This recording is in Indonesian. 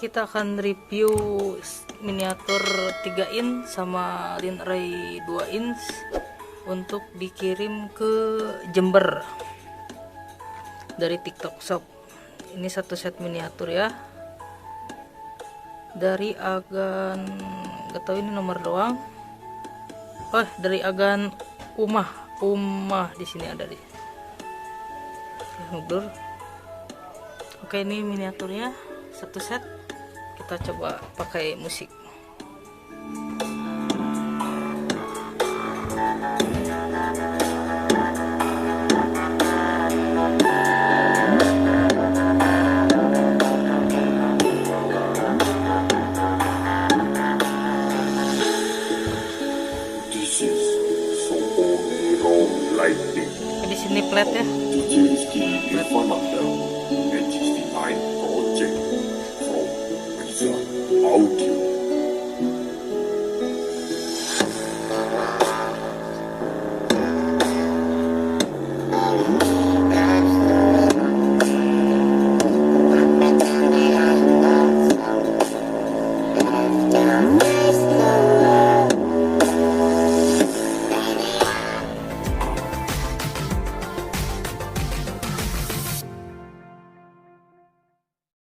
kita akan review miniatur 3 in sama line array 2 in untuk dikirim ke Jember dari TikTok Shop. Ini satu set miniatur ya, dari agan, gak tahu ini nomor doang. Oh, dari agan Umah di sini ada di mundur. Oke, ini miniaturnya satu set. Kita coba pakai musik. Di sini plat ya. Plat.